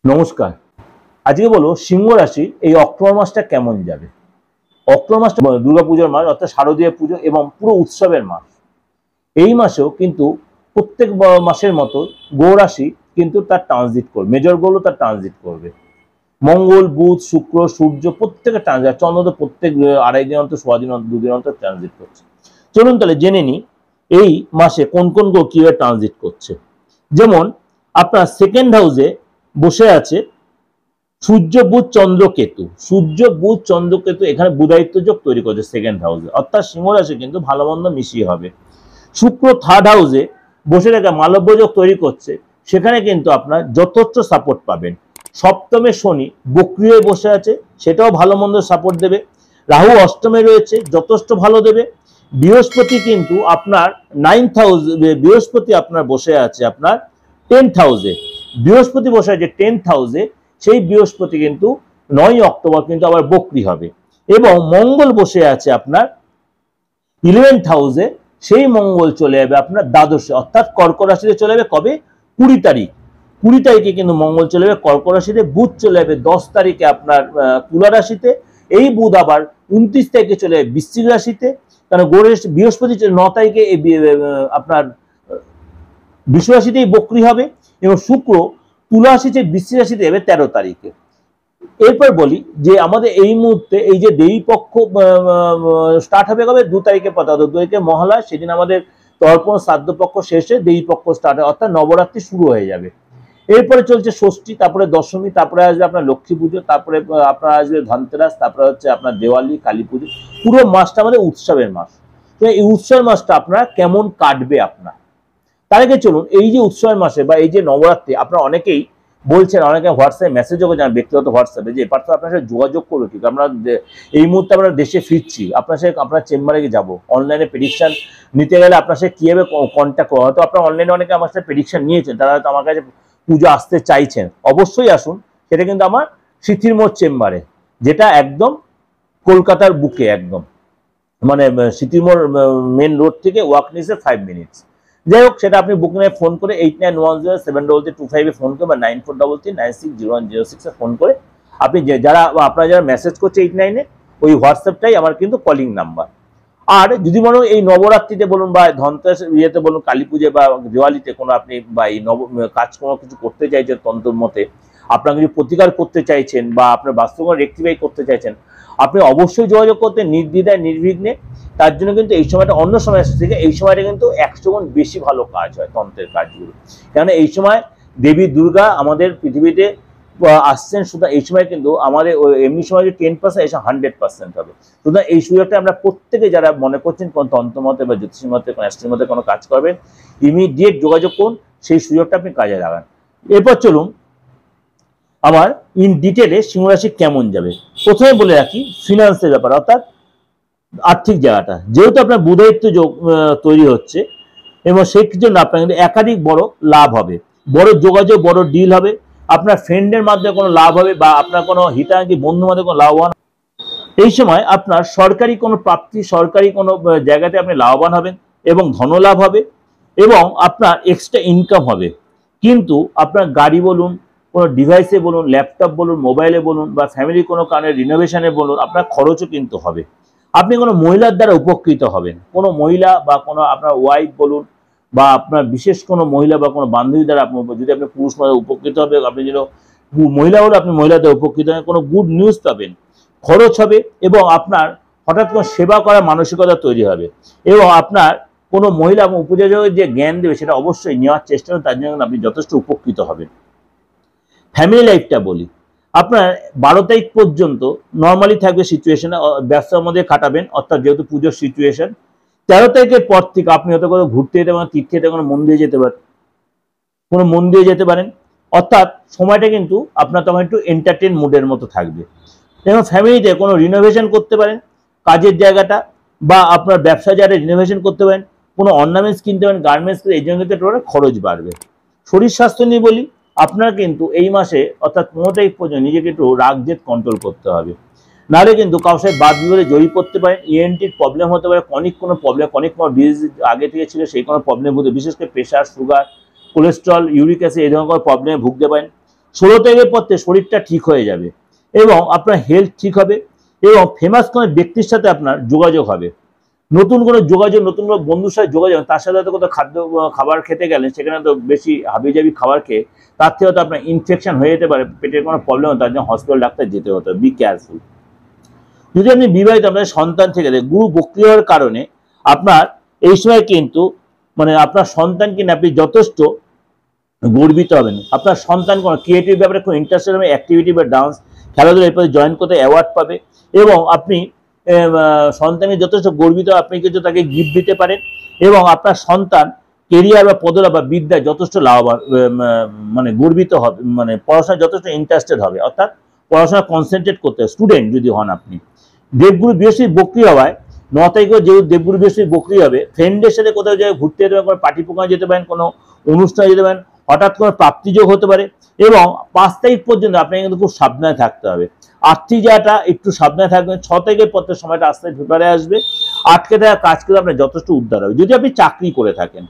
নমস্কার। আজকে বলবো সিংহ রাশি এই অক্টোবর মাসটা কেমন যাবে। অক্টোবর মাসটা দুর্গাপূজার মাস, অর্থাৎ শারদীয় পুজো এবং পুরো উৎসবের মাস। এই মাসেও কিন্তু প্রত্যেক মাসের মতো গ্রহ রাশি কিন্তু তার ট্রানজিট করবে, মেজর গ্রহও তার ট্রানজিট করবে। মঙ্গল, বুধ, শুক্র, সূর্য প্রত্যেকে ট্রানজিট, চন্দ্র তো প্রত্যেক 2.5 দিন অন্তর, 6 দিন অন্তর, 2 দিন অন্তর ট্রানজিট করছে। চলুন তাহলে জেনে নিই এই মাসে কোন কোন গ্রহ কিভাবে ট্রানজিট করছে। যেমন আপনার সেকেন্ড হাউসে বসে আছে সূর্য, বুধ, চন্দ্র, কেতু। সূর্য, বুধ, চন্দ্র, কেতু এখানে বুধায়িত্ব যোগ তৈরি করছে সেকেন্ড হাউসে, অর্থাৎ সিংহ রাশি কিন্তু ভালো মন্দ মিশিয়ে হবে। শুক্র থার্ড হাউসে বসে রেখে মালব্য যোগ তৈরি করছে, সেখানে কিন্তু আপনার যথেষ্ট সাপোর্ট পাবেন। সপ্তমে শনি বক্রী হয়ে বসে আছে, সেটাও ভালো মন্দ সাপোর্ট দেবে। রাহু অষ্টমে রয়েছে, যথেষ্ট ভালো দেবে। বৃহস্পতি কিন্তু আপনার 9th হাউসে, বৃহস্পতি আপনার বসে আছে আপনার 10th হাউসে। বৃহস্পতি বসে আছে 10th হাউসে, সেই বৃহস্পতি কিন্তু 9 অক্টোবর কিন্তু আবার বক্রী হবে। এবং মঙ্গল বসে আছে আপনার 11th হাউসে, সেই মঙ্গল চলে যাবে আপনার দ্বাদশে, অর্থাৎ কর্কট রাশিতে চলে যাবে কবে? 20 তারিখ। 20 তারিখে কিন্তু মঙ্গল চলে যাবে কর্কট রাশিতে। বুধ চলে যাবে 10 তারিখে আপনার তুলা রাশিতে। এই বুধ আবার 29 তারিখে চলে যাবে বৃশ্চিক রাশিতে, কারণ বৃহস্পতি 9 তারিখে আপনার বৃষ রাশিতেই বক্রী হবে। এবং শুক্র তুলা রাশি থেকে বৃশ্চিক রাশিতে যাবে 13 তারিখে। এরপর বলি যে আমাদের এই মুহূর্তে এই যে দেবী পক্ষ স্টার্ট হবে কবে? 2 তারিখে পথ, 2 তারিখে মহালয়া, সেদিন আমাদের তর্পণ শ্রাদ্ধ পক্ষ শেষে দেবী পক্ষ স্টার্ট হয়, অর্থাৎ নবরাত্রি শুরু হয়ে যাবে। এরপরে চলছে ষষ্ঠী, তারপরে দশমী, তারপরে আসবে আপনার লক্ষ্মী পুজো, তারপরে আপনার আসবে ধনতেরাস, তারপরে হচ্ছে আপনার দেওয়ালি, কালী পুজো। পুরো মাসটা আমাদের উৎসবের মাস। তো এই উৎসবের মাসটা আপনার কেমন কাটবে আপনার, তার আগে চলুন এই যে উৎসবের মাসে বা এই যে নবরাত্রি, আপনারা অনেকেই বলছেন, অনেকে হোয়াটসঅ্যাপে মেসেজও করেছেন, ব্যক্তিগত হোয়াটসঅ্যাপে, যে এবার তো আপনার সাথে যোগাযোগ করবো ঠিক, আমরা এই মুহূর্তে আমরা দেশে ফিরছি, আপনার সাথে আপনার চেম্বারে যাবো, অনলাইনে প্রেডিকশন নিতে গেলে আপনার সাথে কীভাবে কন্ট্যাক্ট করবো। হয়তো আপনার অনলাইনে অনেকে আমার সাথে প্রেডিকশন নিয়েছেন, তারা হয়তো আমার কাছে পুজো আসতে চাইছেন, অবশ্যই আসুন। সেটা কিন্তু আমার সিথির মোড় চেম্বারে, যেটা একদম কলকাতার বুকে, একদম মানে সিথির মোড় মেন রোড থেকে ওয়াক নিচে 5 মিনিটস। যাই হোক, সেটা আপনি বুকিংয়ে ফোন করে 89107253 ফোন করে বা 9433960106 ফোন করে আপনি যারা মেসেজ করছে 89-এ, ওই হোয়াটসঅ্যাপটাই আমার কিন্তু কলিং নাম্বার। আর যদি মনে হয় এই নবরাত্রিতে বলুন বা ধনতেরাস ইয়েতে বলুন, কালী পুজো বা দিওয়ালিতে কোনো আপনি বা এই কাজ কোনো কিছু করতে চাইছেন তন্ত্র মতে, আপনার কিছু প্রতিকার করতে চাইছেন বা আপনার বাস্তবতা রেক্টিফাই করতে চাইছেন, আপনি অবশ্যই যোগাযোগ করতে নির্দ্বিধায় নির্বিঘ্নে। তার জন্য কিন্তু এই সময়টা অন্য সময় থেকে এই সময়টা কিন্তু 100 গুণ বেশি ভালো কাজ হয় তন্ত্রের কাজগুলো, কেননা এই সময় দেবী দুর্গা আমাদের পৃথিবীতে আসছেন। সুতরাং এই সময় কিন্তু আমাদের এমনি সময় যে 10% এই সময় 100% হবে। সুতরাং এই সুযোগটা আমরা প্রত্যেকে যারা মনে করছেন কোন তন্ত্রমতে বা জ্যোতিষী মতে, কোন অ্যাস্ট্রোর মতে কোনো কাজ করবেন, ইমিডিয়েট যোগাযোগ করুন, সেই সুযোগটা আপনি কাজে লাগান। এরপর চলুন আমার ইন ডিটেলে সিংহ রাশি কেমন যাবে। প্রথমে বলে রাখি ফিনান্সের ব্যাপার, অর্থাৎ আর্থিক জায়গাটা, যেহেতু আপনার বুধায়িত্ব যোগ তৈরি হচ্ছে এবং সেই জন্য আপনার কিন্তু একাধিক বড় লাভ হবে, বড় যোগাযোগ, বড় ডিল হবে। আপনার ফ্রেন্ডের মাধ্যমে কোনো লাভ হবে বা আপনার কোনো হিতাকাঙ্ক্ষী বন্ধুর মাধ্যমে কোনো লাভবান। এই সময় আপনার সরকারি কোনো প্রাপ্তি, সরকারি কোনো জায়গাতে আপনি লাভবান হবেন এবং ধনলাভ হবে এবং আপনার এক্সট্রা ইনকাম হবে। কিন্তু আপনার গাড়ি বলুন, কোনো ডিভাইসে বলুন, ল্যাপটপ বলুন, মোবাইলে বলুন বা ফ্যামিলি কোনো কারণে রিনোভেশনে বলুন, আপনার খরচও কিন্তু হবে। আপনি কোনো মহিলার দ্বারা উপকৃত হবেন, কোনো মহিলা বা কোনো আপনার ওয়াইফ বলুন বা আপনার বিশেষ কোনো মহিলা বা কোনো বান্ধবী দ্বারা আপনি, যদি আপনি পুরুষ মহিলা উপকৃত হবে, আপনি যেন মহিলা হলে আপনি মহিলাদের উপকৃত হবেন, কোনো গুড নিউজ পাবেন, খরচ হবে এবং আপনার হঠাৎ কোনো সেবা করার মানসিকতা তৈরি হবে এবং আপনার কোনো মহিলা এবং উপযোজক যে জ্ঞান দেবে সেটা অবশ্যই নেওয়ার চেষ্টা করবেন, তার জন্য আপনি যথেষ্ট উপকৃত হবেন। ফ্যামিলি লাইফটা বলি, আপনার 12 তারিখ পর্যন্ত নর্মালি থাকবে সিচুয়েশন, ব্যবসার মধ্যে কাটাবেন, অর্থাৎ যেহেতু পুজোর সিচুয়েশন। 13 তারিখের পর থেকে আপনি হয়তো কোনো ঘুরতে যেতে পারেন, তীর্থে যেতে, কোনো মন্দিরে যেতে পারেন, কোনো মন্দিরে যেতে পারেন, অর্থাৎ সময়টা কিন্তু আপনার তখন একটু এন্টারটেন মুডের মতো থাকবে। এবং ফ্যামিলিতে কোনো রিনোভেশন করতে পারেন, কাজের জায়গাটা বা আপনার ব্যবসা জায়গাটা রিনোভেশন করতে পারেন, কোনো অর্নামেন্টস কিনতে পারেন, গার্মেন্টস, এই জন্য কিন্তু খরচ বাড়বে। শরীর স্বাস্থ্য নিয়ে বলি, আপনার কিন্তু এই মাসে অর্থাৎ 15 তারিখ পর্যন্ত নিজেকে একটু রাগ জেদ কন্ট্রোল করতে হবে, নাহলে কিন্তু কারোর সাথে বাদ বিবাদে জড়িয়ে পড়তে পারেন। ইএনটির প্রবলেম হতে পারে, কনিক কোনো প্রবলেম, কনিক কোনো ডিজিজ আগে থেকে ছিল সেই কোনো প্রবলেম হতে, বিশেষ করে pressure, sugar, cholesterol, uric acid এই ধরনের কোনো প্রবলেমে ভুগতে পারেন। 16 তারিখের পর থেকে শরীরটা ঠিক হয়ে যাবে এবং আপনার হেলথ ঠিক হবে এবং ফেমাস কোনো ব্যক্তির সাথে আপনার যোগাযোগ হবে। নতুন কোনো যোগাযোগ, নতুন কোনো বন্ধুর সাথে যোগাযোগ, তার সাথে হয়তো কোথাও খাবার খেতে গেলেন, সেখানে তো বেশি হাবিজাবি খাবার খেয়ে তার থেকে হয়তো আপনার ইনফেকশন হয়ে যেতে পারে, পেটের কোনো প্রবলেম হয়, তার জন্য হসপিটাল ডাক্তার যেতে হতো। Be careful. যদি আপনি বিবাহিত, আপনার সন্তান থেকে গুরু বক্রি হওয়ার কারণে আপনার এই সময় কিন্তু মানে আপনার সন্তান কিনা আপনি যথেষ্ট গর্বিত হবেন। আপনার সন্তান কোনো ক্রিয়েটিভ ব্যাপারে খুব ইন্টারেস্টেড হবে, অ্যাক্টিভিটি বা ডান্স, খেলাধুলা এরপরে জয়েন করতে অ্যাওয়ার্ড পাবে এবং আপনি সন্তানের যথেষ্ট গর্বিত, আপনি কিছু তাকে গিফট দিতে পারেন এবং আপনার সন্তান কেরিয়ার বা পদলাভ বা বিদ্যায় যথেষ্ট লাভবান মানে গর্বিত হবে, মানে পড়াশোনায় যথেষ্ট ইন্টারেস্টেড হবে, অর্থাৎ পড়াশোনা কনসেন্ট্রেট করতে হবে স্টুডেন্ট যদি হন আপনি। দেবগুরু বৃহস্পতি বক্রি হওয়ায় 9 তারিখে যেহেতু দেবগুরু বৃহস্পতি বক্রি হবে, ফ্রেন্ডের সাথে কোথাও যায় ঘুরতে যেতে পারেন, কোনো পার্টি প্রোগ্রামে যেতে পারেন, কোনো অনুষ্ঠানে যেতে পারেন, হঠাৎ কোনো প্রাপ্তিযোগ হতে পারে এবং 5 তারিখ পর্যন্ত আপনাকে কিন্তু খুব সাবধানে থাকতে হবে। আর্থিক জায়গাটা একটু সাবধানে থাকবেন। 6 তারিখের পর সময়টা আস্তে ফেভারে আসবে। আটকে দেওয়া কাজ করে আপনার যথেষ্ট উদ্ধার হবে। যদি আপনি চাকরি করে থাকেন,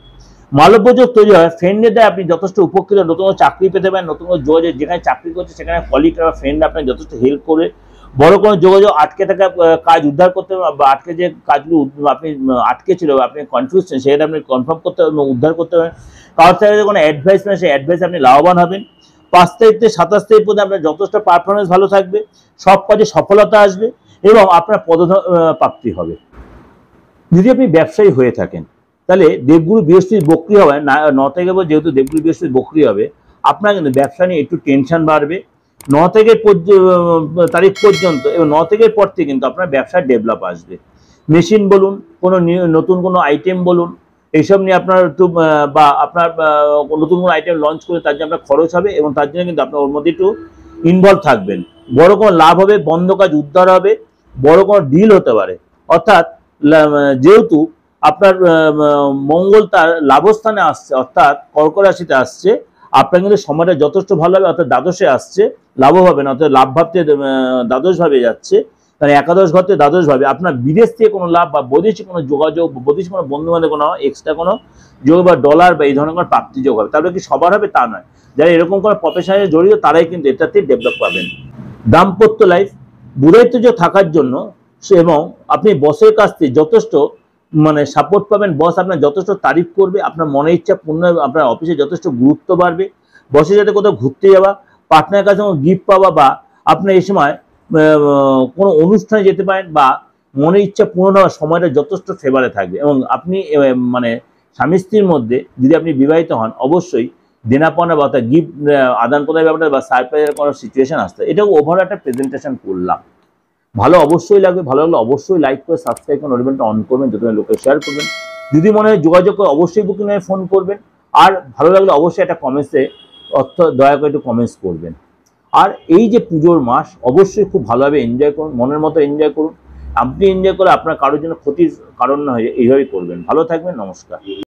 মালব্যযোগ তৈরি হয়, ফ্রেন্ডের দ্বারা আপনি যথেষ্ট উপকৃত, নতুন চাকরি পেতে পারেন, নতুন যোগাযোগ, যেখানে চাকরি করছে সেখানে কলিগ বা ফ্রেন্ড আপনার যথেষ্ট হেল্প করে বড় কোনো যোগাযোগ, আটকে থাকা কাজ উদ্ধার করতে বা আটকে যে কাজগুলো আপনি আটকে ছিল, আপনি কনফিউজ ছিলেন, সেটা আপনি কনফার্ম করতে হবে, উদ্ধার করতে পারেন। কারোর থেকে কোনো অ্যাডভাইস নেন, সেই অ্যাডভাইস আপনি লাভবান হবেন। 5 তারিখ থেকে 27 তারিখ পর্যন্ত আপনার যথেষ্ট পারফরমেন্স ভালো থাকবে, সব কাজে সফলতা আসবে এবং আপনার পদপ্রাপ্তি হবে। যদি আপনি ব্যবসায়ী হয়ে থাকেন, তাহলে দেবগুরু বৃহস্পতি বক্রি হবে 9 তারিখের পর, যেহেতু দেবগুরু বৃহস্পতি বক্রি হবে, আপনার কিন্তু ব্যবসা নিয়ে একটু টেনশন বাড়বে 9 তারিখ পর্যন্ত এবং 9 তারিখের পর থেকে কিন্তু আপনার ব্যবসার ডেভেলপ আসবে। মেশিন বলুন, কোনো নতুন কোনো আইটেম বলুন, এইসব নিয়ে আপনার একটু বা আপনার নতুন কোনো আইটেম লঞ্চ করে তার জন্য আপনার খরচ হবে এবং তার জন্য কিন্তু আপনার ওর মধ্যে একটু ইনভলভ থাকবেন। বড় কোনো লাভ হবে, বন্ধ কাজ উদ্ধার হবে, বড় কোনো ডিল হতে পারে। অর্থাৎ যেহেতু আপনার মঙ্গল তার লাভস্থানে আসছে, অর্থাৎ কর্ক রাশিতে আসছে, আপনার কিন্তু সময়টা যথেষ্ট ভালো হবে। অর্থাৎ দ্বাদশে আসছে, লাভ হবে না, অর্থাৎ লাভ ভাবতে দ্বাদশ ভাবে যাচ্ছে, মানে একাদশ ঘর থেকে দ্বাদশ ভাবে আপনার বিদেশ থেকে কোনো লাভ বা বৈদেশিক কোনো যোগাযোগ, বৈদেশিক কোনো বন্ধু বান্ধব কোনো এক্সট্রা কোনো যোগ বা ডলার বা এই ধরনের কোনো প্রাপ্তি যোগ হবে। তারপরে কি সবার হবে তা নয়, যারা এরকম কোনো প্রফেশনে জড়িত তারাই কিন্তু এটাতে ডেভেলপ পাবেন। দাম্পত্য লাইফ বুধায়িত্ব যোগ থাকার জন্য এবং আপনি বসের কাছ থেকে যথেষ্ট মানে সাপোর্ট পাবেন, বস আপনার যথেষ্ট তারিফ করবে, আপনার মনের ইচ্ছা পূর্ণ হবে, আপনার অফিসে যথেষ্ট গুরুত্ব বাড়বে, বসের সাথে কোথাও ঘুরতে যাওয়া, পার্টনারের কাছে কোনো গিফট পাওয়া বা আপনার এই সময় কোনো অনুষ্ঠানে যেতে পারেন বা মনের ইচ্ছা পূরণ হওয়ার সময়টা যথেষ্ট ফেভারে থাকবে এবং আপনি মানে স্বামী স্ত্রীর মধ্যে যদি আপনি বিবাহিত হন, অবশ্যই দেনা পাওনা বা গিফট আদান প্রদানের ব্যাপারটা বা সারপ্রাইজের কোনো সিচুয়েশন আসতে, এটাও ওভারঅল একটা প্রেজেন্টেশন করলাম। ভালো অবশ্যই লাগবে, ভালো লাগলে অবশ্যই লাইক করে সাবস্ক্রাইব করে নোটিফিকেশনটা অন করবেন, যত লোকে শেয়ার করবেন। যদি মনে হয় যোগাযোগ করে অবশ্যই বুকিং হয়ে ফোন করবেন, আর ভালো লাগলে অবশ্যই একটা কমেন্টসে দয়া করে একটু কমেন্টস করবেন। আর এই যে পুজোর মাস অবশ্যই খুব ভালোভাবে এনজয় করুন, মনের মতো এনজয় করুন। আপনি এনজয় করে আপনার কারোর জন্য ক্ষতির কারণ না হয়ে এইভাবেই করবেন। ভালো থাকবেন, নমস্কার।